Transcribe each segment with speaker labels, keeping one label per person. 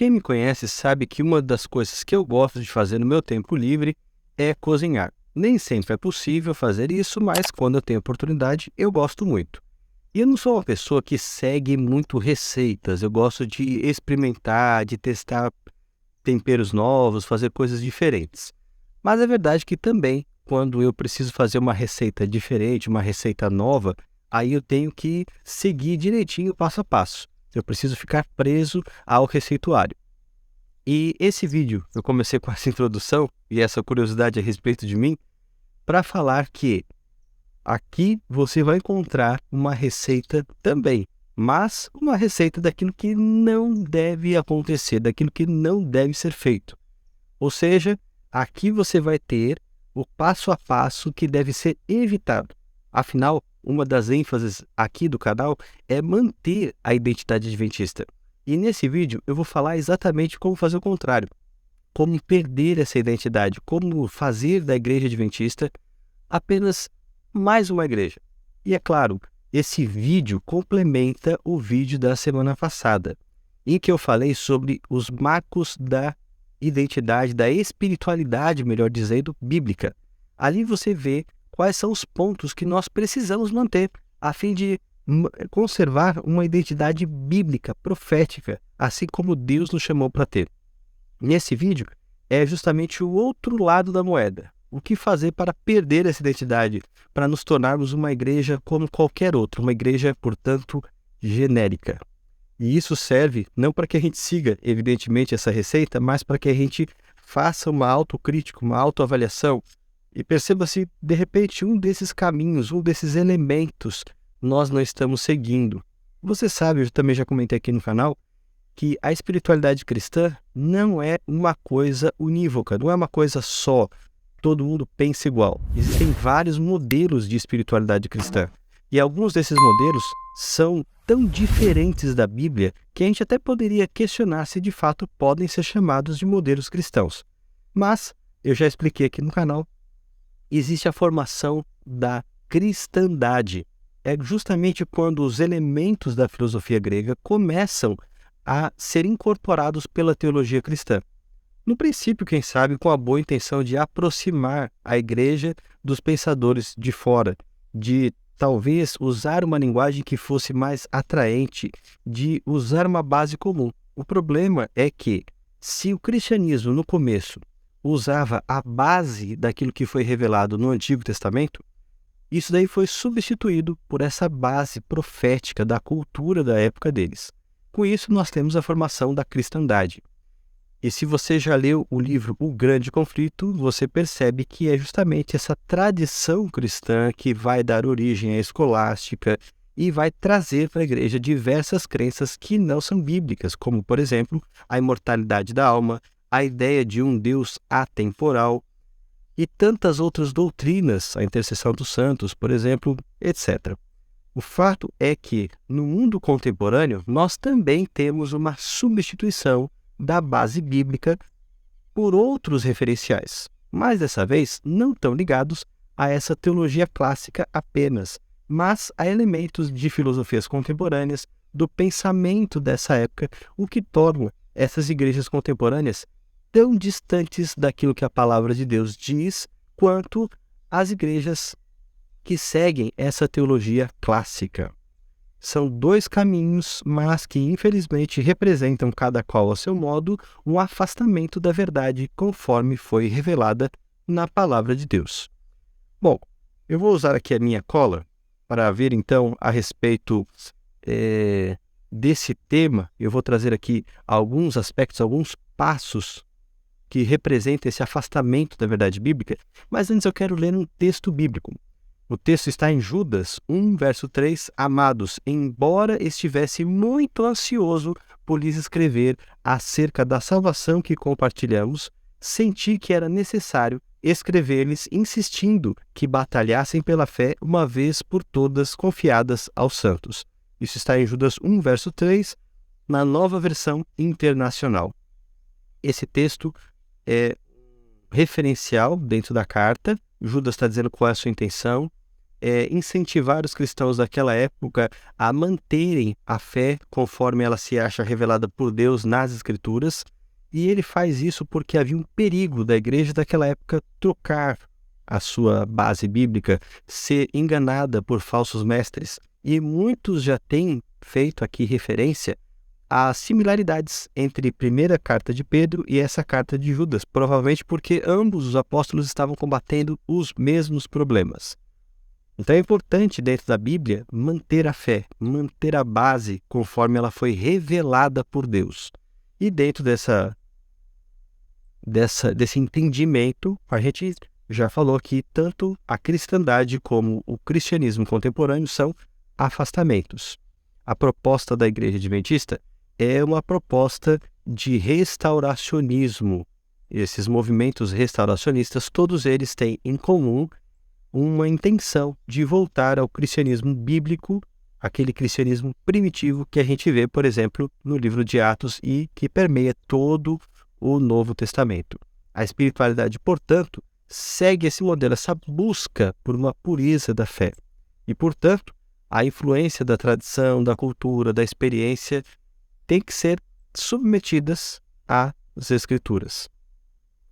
Speaker 1: Quem me conhece sabe que uma das coisas que eu gosto de fazer no meu tempo livre é cozinhar. Nem sempre é possível fazer isso, mas quando eu tenho oportunidade, eu gosto muito. E eu não sou uma pessoa que segue muito receitas, eu gosto de experimentar, de testar temperos novos, fazer coisas diferentes. Mas é verdade que também, quando eu preciso fazer uma receita diferente, uma receita nova, aí eu tenho que seguir direitinho passo a passo. Eu preciso ficar preso ao receituário. E esse vídeo, eu comecei com essa introdução e essa curiosidade a respeito de mim, para falar que aqui você vai encontrar uma receita também, mas uma receita daquilo que não deve acontecer, daquilo que não deve ser feito. Ou seja, aqui você vai ter o passo a passo que deve ser evitado. Afinal, uma das ênfases aqui do canal é manter a identidade adventista. E nesse vídeo eu vou falar exatamente como fazer o contrário, como perder essa identidade, como fazer da igreja adventista apenas mais uma igreja. E é claro, esse vídeo complementa o vídeo da semana passada, em que eu falei sobre os marcos da identidade, da espiritualidade, melhor dizendo, bíblica. Ali você vê quais são os pontos que nós precisamos manter a fim de conservar uma identidade bíblica, profética, assim como Deus nos chamou para ter. Nesse vídeo é justamente o outro lado da moeda. O que fazer para perder essa identidade, para nos tornarmos uma igreja como qualquer outra, uma igreja, portanto, genérica. E isso serve não para que a gente siga, evidentemente, essa receita, mas para que a gente faça uma autocrítica, uma autoavaliação e perceba se, de repente, um desses caminhos, um desses elementos, nós não estamos seguindo. Você sabe, eu também já comentei aqui no canal, que a espiritualidade cristã não é uma coisa unívoca, não é uma coisa só, todo mundo pensa igual. Existem vários modelos de espiritualidade cristã. E alguns desses modelos são tão diferentes da Bíblia que a gente até poderia questionar se de fato podem ser chamados de modelos cristãos. Mas, eu já expliquei aqui no canal, existe a formação da cristandade. É justamente quando os elementos da filosofia grega começam a ser incorporados pela teologia cristã. No princípio, quem sabe, com a boa intenção de aproximar a igreja dos pensadores de fora, de talvez usar uma linguagem que fosse mais atraente, de usar uma base comum. O problema é que, se o cristianismo, no começo, usava a base daquilo que foi revelado no Antigo Testamento, isso daí foi substituído por essa base profética da cultura da época deles. Com isso, nós temos a formação da cristandade. E se você já leu o livro O Grande Conflito, você percebe que é justamente essa tradição cristã que vai dar origem à escolástica e vai trazer para a igreja diversas crenças que não são bíblicas, como, por exemplo, a imortalidade da alma, a ideia de um Deus atemporal e tantas outras doutrinas, a intercessão dos santos, por exemplo, etc. O fato é que, no mundo contemporâneo, nós também temos uma substituição da base bíblica por outros referenciais, mas dessa vez não tão ligados a essa teologia clássica apenas, mas a elementos de filosofias contemporâneas, do pensamento dessa época, o que torna essas igrejas contemporâneas tão distantes daquilo que a palavra de Deus diz, quanto as igrejas que seguem essa teologia clássica. São dois caminhos, mas que infelizmente representam, cada qual a seu modo, um afastamento da verdade conforme foi revelada na palavra de Deus. Bom, eu vou usar aqui a minha cola para ver então a respeito desse tema. Eu vou trazer aqui alguns aspectos, alguns passos que representam esse afastamento da verdade bíblica, mas antes eu quero ler um texto bíblico. O texto está em Judas 1, verso 3. Amados, embora estivesse muito ansioso por lhes escrever acerca da salvação que compartilhamos, senti que era necessário escrever-lhes insistindo que batalhassem pela fé uma vez por todas confiadas aos santos. Isso está em Judas 1, verso 3, na Nova Versão Internacional. Esse texto é referencial dentro da carta. Judas está dizendo qual é a sua intenção. incentivar os cristãos daquela época a manterem a fé conforme ela se acha revelada por Deus nas Escrituras, e ele faz isso porque havia um perigo da igreja daquela época trocar a sua base bíblica, ser enganada por falsos mestres. E muitos já têm feito aqui referência às similaridades entre a primeira carta de Pedro e essa carta de Judas, provavelmente porque ambos os apóstolos estavam combatendo os mesmos problemas. Então é importante dentro da Bíblia manter a fé, manter a base conforme ela foi revelada por Deus. E dentro desse entendimento, a gente já falou que tanto a cristandade como o cristianismo contemporâneo são afastamentos. A proposta da Igreja Adventista é uma proposta de restauracionismo. Esses movimentos restauracionistas, todos eles têm em comum uma intenção de voltar ao cristianismo bíblico, aquele cristianismo primitivo que a gente vê, por exemplo, no livro de Atos e que permeia todo o Novo Testamento. A espiritualidade, portanto, segue esse modelo, essa busca por uma pureza da fé. E, portanto, a influência da tradição, da cultura, da experiência tem que ser submetidas às Escrituras.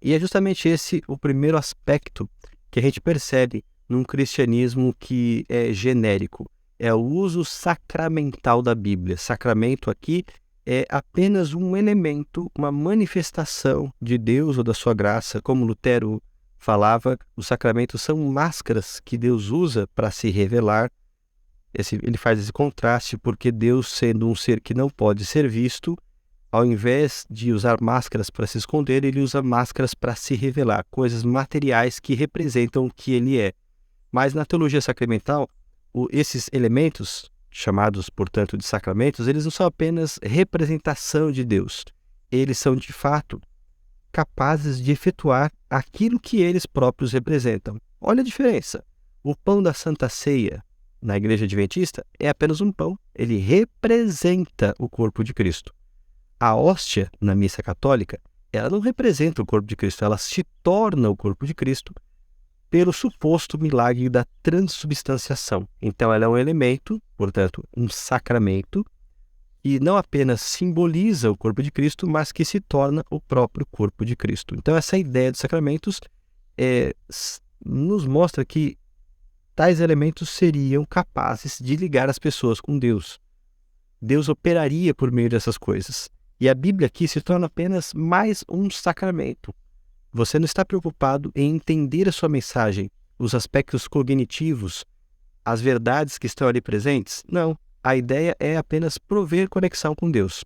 Speaker 1: E é justamente esse o primeiro aspecto que a gente percebe num cristianismo que é genérico. É o uso sacramental da Bíblia. Sacramento aqui é apenas um elemento, uma manifestação de Deus ou da sua graça. Como Lutero falava, os sacramentos são máscaras que Deus usa para se revelar. Ele faz esse contraste porque Deus, sendo um ser que não pode ser visto, ao invés de usar máscaras para se esconder, ele usa máscaras para se revelar, coisas materiais que representam o que ele é. Mas na teologia sacramental, esses elementos, chamados, portanto, de sacramentos, eles não são apenas representação de Deus. Eles são, de fato, capazes de efetuar aquilo que eles próprios representam. Olha a diferença. O pão da Santa Ceia, na Igreja Adventista, é apenas um pão. Ele representa o corpo de Cristo. A hóstia, na missa católica, ela não representa o corpo de Cristo, ela se torna o corpo de Cristo pelo suposto milagre da transubstanciação. Então, ela é um elemento, portanto, um sacramento, e não apenas simboliza o corpo de Cristo, mas que se torna o próprio corpo de Cristo. Então, essa ideia dos sacramentos nos mostra que tais elementos seriam capazes de ligar as pessoas com Deus. Deus operaria por meio dessas coisas. E a Bíblia aqui se torna apenas mais um sacramento. Você não está preocupado em entender a sua mensagem, os aspectos cognitivos, as verdades que estão ali presentes? Não. A ideia é apenas prover conexão com Deus.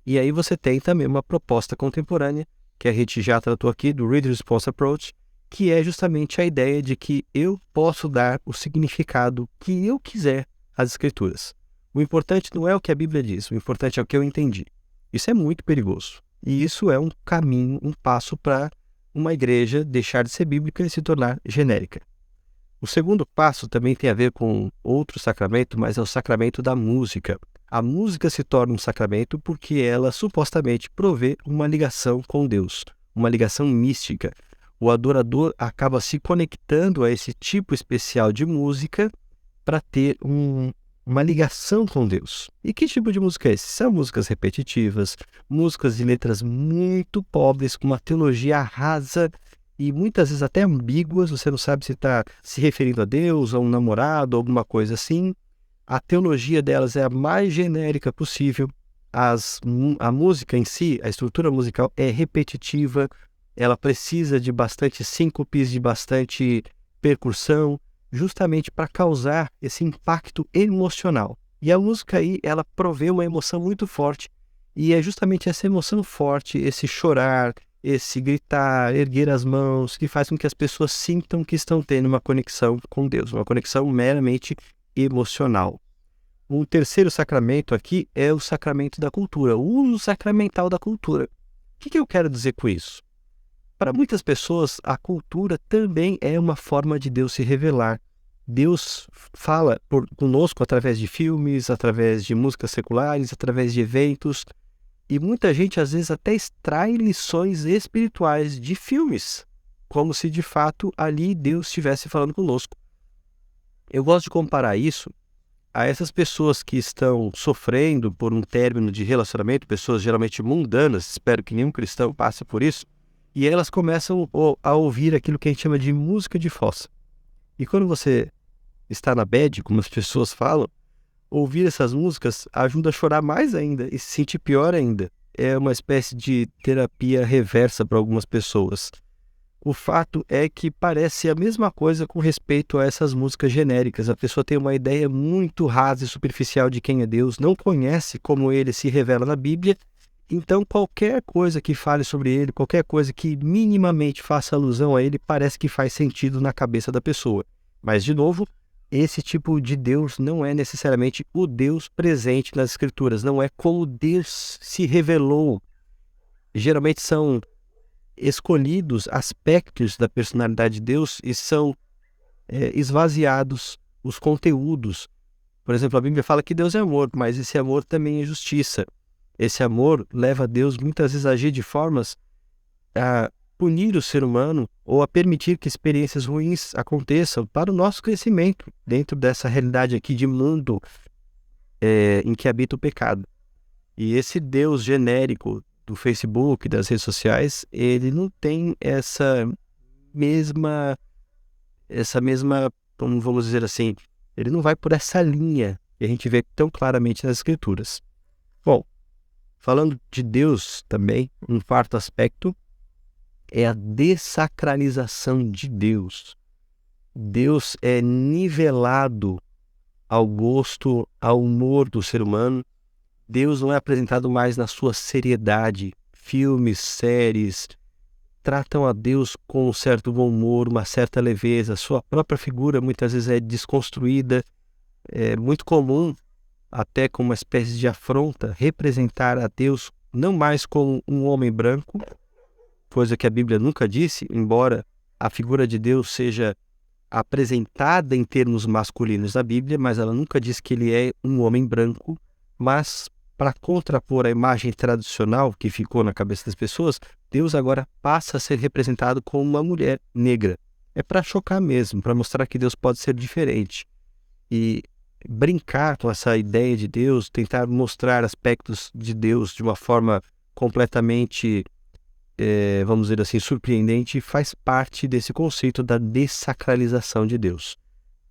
Speaker 1: E aí você tem também uma proposta contemporânea, que a gente já tratou aqui, do Reader Response Approach, que é justamente a ideia de que eu posso dar o significado que eu quiser às Escrituras. O importante não é o que a Bíblia diz, o importante é o que eu entendi. Isso é muito perigoso. E isso é um caminho, um passo para uma igreja deixar de ser bíblica e se tornar genérica. O segundo passo também tem a ver com outro sacramento, mas é o sacramento da música. A música se torna um sacramento porque ela supostamente provê uma ligação com Deus, uma ligação mística. O adorador acaba se conectando a esse tipo especial de música para ter uma ligação com Deus. E que tipo de música é esse? São músicas repetitivas, músicas de letras muito pobres, com uma teologia rasa e muitas vezes até ambíguas. Você não sabe se está se referindo a Deus, a um namorado, alguma coisa assim. A teologia delas é a mais genérica possível. A música em si, a estrutura musical é repetitiva, ela precisa de bastante síncopes, de bastante percussão, justamente para causar esse impacto emocional. E a música aí, ela provê uma emoção muito forte, e é justamente essa emoção forte, esse chorar, esse gritar, erguer as mãos, que faz com que as pessoas sintam que estão tendo uma conexão com Deus, uma conexão meramente emocional. Um terceiro sacramento aqui é o sacramento da cultura, o uso sacramental da cultura. O que eu quero dizer com isso? Para muitas pessoas, a cultura também é uma forma de Deus se revelar. Deus fala conosco através de filmes, através de músicas seculares, através de eventos. E muita gente, às vezes, até extrai lições espirituais de filmes, como se, de fato, ali Deus estivesse falando conosco. Eu gosto de comparar isso a essas pessoas que estão sofrendo por um término de relacionamento, pessoas geralmente mundanas, espero que nenhum cristão passe por isso, e elas começam a ouvir aquilo que a gente chama de música de fossa. E quando você está na bad, como as pessoas falam, ouvir essas músicas ajuda a chorar mais ainda e se sentir pior ainda. É uma espécie de terapia reversa para algumas pessoas. O fato é que parece a mesma coisa com respeito a essas músicas genéricas. A pessoa tem uma ideia muito rasa e superficial de quem é Deus, não conhece como ele se revela na Bíblia, então qualquer coisa que fale sobre ele, qualquer coisa que minimamente faça alusão a ele, parece que faz sentido na cabeça da pessoa. Mas, de novo, esse tipo de Deus não é necessariamente o Deus presente nas Escrituras, não é como Deus se revelou. Geralmente são escolhidos aspectos da personalidade de Deus e são esvaziados os conteúdos. Por exemplo, a Bíblia fala que Deus é amor, mas esse amor também é justiça. Esse amor leva Deus muitas vezes a agir de formas a punir o ser humano ou a permitir que experiências ruins aconteçam para o nosso crescimento dentro dessa realidade aqui de mundo em que habita o pecado. E esse Deus genérico do Facebook, das redes sociais, ele não tem essa mesma, como vamos dizer assim, ele não vai por essa linha que a gente vê tão claramente nas Escrituras. Bom, falando de Deus também, um quarto aspecto é a dessacralização de Deus. Deus é nivelado ao gosto, ao humor do ser humano. Deus não é apresentado mais na sua seriedade. Filmes, séries tratam a Deus com um certo bom humor, uma certa leveza. Sua própria figura muitas vezes é desconstruída. É muito comum, até como uma espécie de afronta, representar a Deus não mais como um homem branco, coisa que a Bíblia nunca disse, embora a figura de Deus seja apresentada em termos masculinos na Bíblia, mas ela nunca diz que ele é um homem branco, mas para contrapor a imagem tradicional que ficou na cabeça das pessoas, Deus agora passa a ser representado como uma mulher negra. É para chocar mesmo, para mostrar que Deus pode ser diferente. E brincar com essa ideia de Deus, tentar mostrar aspectos de Deus de uma forma completamente, vamos dizer assim, surpreendente, faz parte desse conceito da dessacralização de Deus.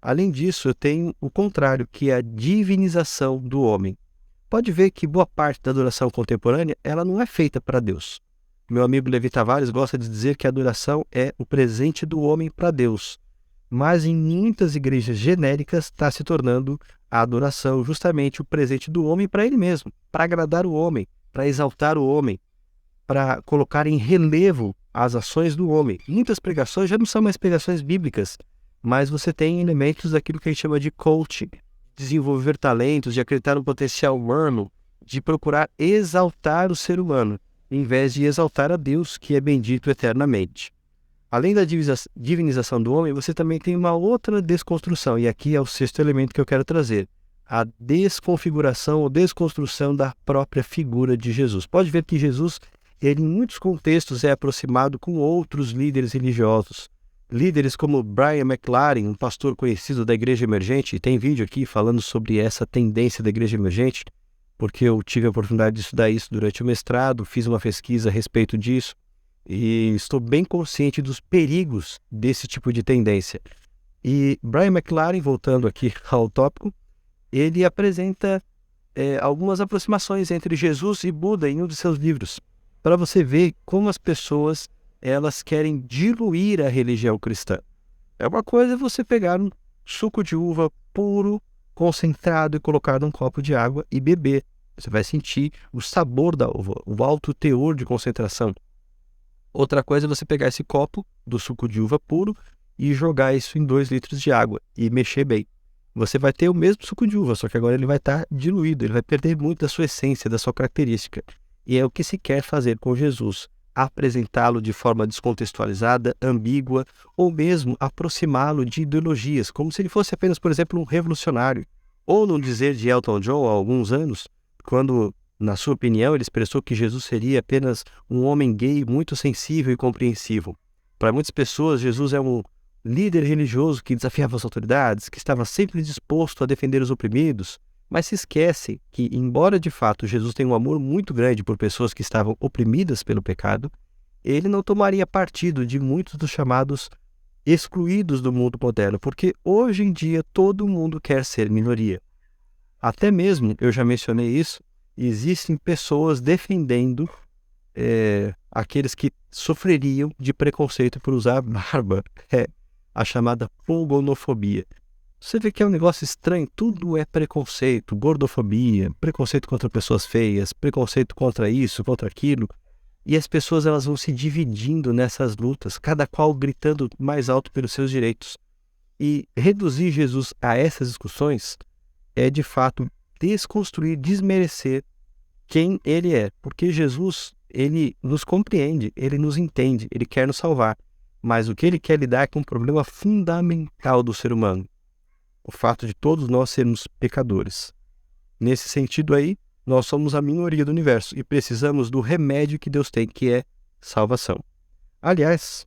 Speaker 1: Além disso, eu tenho o contrário, que é a divinização do homem. Pode ver que boa parte da adoração contemporânea, ela não é feita para Deus. Meu amigo Levi Tavares gosta de dizer que a adoração é o presente do homem para Deus. Mas em muitas igrejas genéricas está se tornando a adoração justamente o presente do homem para ele mesmo, para agradar o homem, para exaltar o homem, para colocar em relevo as ações do homem. Muitas pregações já não são mais pregações bíblicas, mas você tem elementos daquilo que a gente chama de coaching, desenvolver talentos, de acreditar no potencial humano, de procurar exaltar o ser humano, em vez de exaltar a Deus, que é bendito eternamente. Além da divinização do homem, você também tem uma outra desconstrução, e aqui é o sexto elemento que eu quero trazer, a desconfiguração ou desconstrução da própria figura de Jesus. Pode ver que Jesus, ele em muitos contextos é aproximado com outros líderes religiosos. Líderes como Brian McLaren, um pastor conhecido da Igreja Emergente, e tem vídeo aqui falando sobre essa tendência da Igreja Emergente, porque eu tive a oportunidade de estudar isso durante o mestrado, fiz uma pesquisa a respeito disso, e estou bem consciente dos perigos desse tipo de tendência. E Brian McLaren, voltando aqui ao tópico, ele apresenta algumas aproximações entre Jesus e Buda em um de seus livros, para você ver como as pessoas elas querem diluir a religião cristã. É uma coisa você pegar um suco de uva puro, concentrado e colocar num copo de água e beber. Você vai sentir o sabor da uva, o alto teor de concentração. Outra coisa é você pegar esse copo do suco de uva puro e jogar isso em 2 litros de água e mexer bem. Você vai ter o mesmo suco de uva, só que agora ele vai estar diluído, ele vai perder muito da sua essência, da sua característica. E é o que se quer fazer com Jesus, apresentá-lo de forma descontextualizada, ambígua, ou mesmo aproximá-lo de ideologias, como se ele fosse apenas, por exemplo, um revolucionário. Ou no dizer de Elton John há alguns anos, quando, na sua opinião, ele expressou que Jesus seria apenas um homem gay muito sensível e compreensivo. Para muitas pessoas, Jesus é um líder religioso que desafiava as autoridades, que estava sempre disposto a defender os oprimidos, mas se esquecem que, embora de fato Jesus tenha um amor muito grande por pessoas que estavam oprimidas pelo pecado, ele não tomaria partido de muitos dos chamados excluídos do mundo moderno, porque hoje em dia todo mundo quer ser minoria. Até mesmo, eu já mencionei isso, existem pessoas defendendo aqueles que sofreriam de preconceito por usar barba, a chamada pogonofobia. Você vê que é um negócio estranho, tudo é preconceito, gordofobia, preconceito contra pessoas feias, preconceito contra isso, contra aquilo. E as pessoas elas vão se dividindo nessas lutas, cada qual gritando mais alto pelos seus direitos. E reduzir Jesus a essas discussões é, de fato, desconstruir, desmerecer quem ele é. Porque Jesus, ele nos compreende, ele nos entende, ele quer nos salvar. Mas o que ele quer lidar é com um problema fundamental do ser humano. O fato de todos nós sermos pecadores. Nesse sentido aí, nós somos a minoria do universo e precisamos do remédio que Deus tem, que é salvação. Aliás,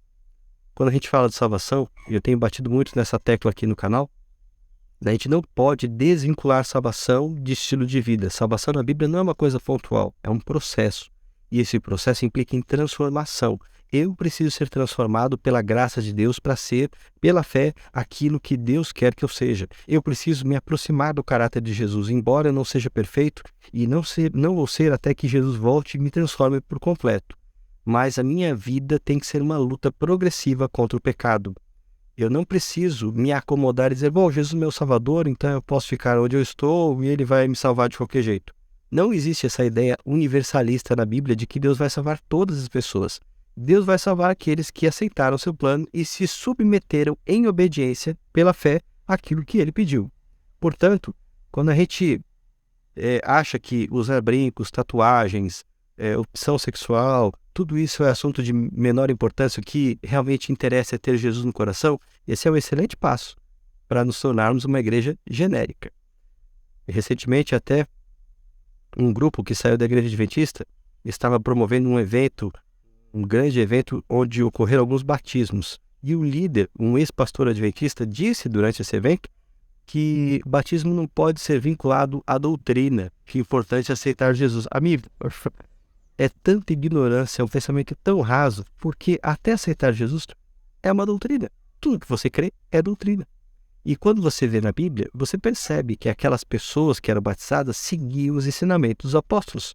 Speaker 1: quando a gente fala de salvação, e eu tenho batido muito nessa tecla aqui no canal, a gente não pode desvincular salvação de estilo de vida. Salvação na Bíblia não é uma coisa pontual, é um processo. E esse processo implica em transformação. Eu preciso ser transformado pela graça de Deus para ser, pela fé, aquilo que Deus quer que eu seja. Eu preciso me aproximar do caráter de Jesus, embora eu não seja perfeito, e não vou ser até que Jesus volte e me transforme por completo. Mas a minha vida tem que ser uma luta progressiva contra o pecado. Eu não preciso me acomodar e dizer, bom, Jesus é meu Salvador, então eu posso ficar onde eu estou e Ele vai me salvar de qualquer jeito. Não existe essa ideia universalista na Bíblia de que Deus vai salvar todas as pessoas. Deus vai salvar aqueles que aceitaram seu plano e se submeteram em obediência, pela fé, àquilo que Ele pediu. Portanto, quando a gente acha que usar brincos, tatuagens, opção sexual, tudo isso é assunto de menor importância, o que realmente interessa é ter Jesus no coração, esse é um excelente passo para nos tornarmos uma igreja genérica. Recentemente, até um grupo que saiu da igreja adventista estava promovendo um evento, um grande evento, onde ocorreram alguns batismos. E o líder, um ex-pastor adventista, disse durante esse evento que o batismo não pode ser vinculado à doutrina, que é importante aceitar Jesus. Amigo, é tanta ignorância, é um pensamento tão raso, porque até aceitar Jesus é uma doutrina. Tudo que você crê é doutrina. E quando você vê na Bíblia, você percebe que aquelas pessoas que eram batizadas seguiam os ensinamentos dos apóstolos.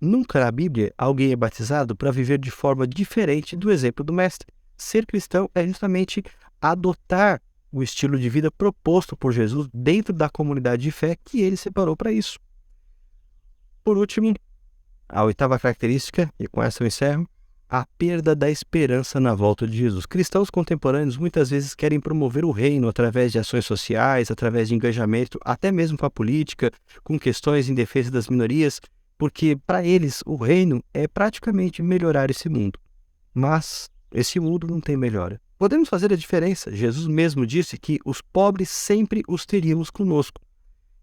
Speaker 1: Nunca na Bíblia alguém é batizado para viver de forma diferente do exemplo do Mestre. Ser cristão é justamente adotar o estilo de vida proposto por Jesus dentro da comunidade de fé que ele separou para isso. Por último, a oitava característica, e com essa eu encerro, a perda da esperança na volta de Jesus. Cristãos contemporâneos muitas vezes querem promover o reino através de ações sociais, através de engajamento, até mesmo com a política, com questões em defesa das minorias, porque para eles o reino é praticamente melhorar esse mundo. Mas esse mundo não tem melhora. Podemos fazer a diferença. Jesus mesmo disse que os pobres sempre os teríamos conosco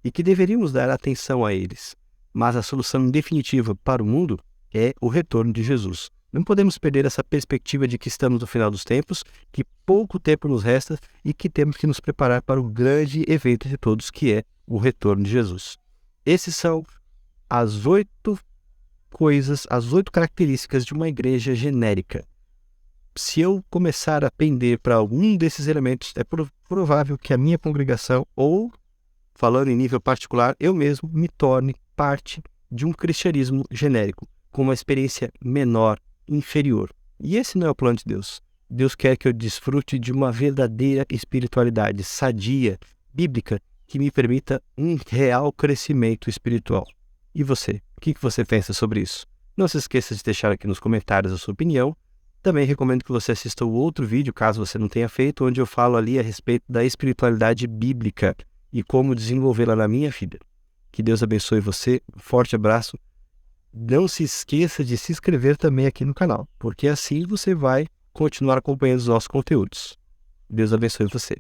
Speaker 1: e que deveríamos dar atenção a eles. Mas a solução definitiva para o mundo é o retorno de Jesus. Não podemos perder essa perspectiva de que estamos no final dos tempos, que pouco tempo nos resta e que temos que nos preparar para o grande evento de todos, que é o retorno de Jesus. Esses são as 8 coisas, as 8 características de uma igreja genérica. Se eu começar a pender para algum desses elementos, é provável que a minha congregação, ou, falando em nível particular, eu mesmo me torne parte de um cristianismo genérico, com uma experiência menor, inferior. E esse não é o plano de Deus. Deus quer que eu desfrute de uma verdadeira espiritualidade sadia, bíblica, que me permita um real crescimento espiritual. E você? O que você pensa sobre isso? Não se esqueça de deixar aqui nos comentários a sua opinião. Também recomendo que você assista o outro vídeo, caso você não tenha feito, onde eu falo ali a respeito da espiritualidade bíblica e como desenvolvê-la na minha vida. Que Deus abençoe você. Um forte abraço. Não se esqueça de se inscrever também aqui no canal, porque assim você vai continuar acompanhando os nossos conteúdos. Deus abençoe você.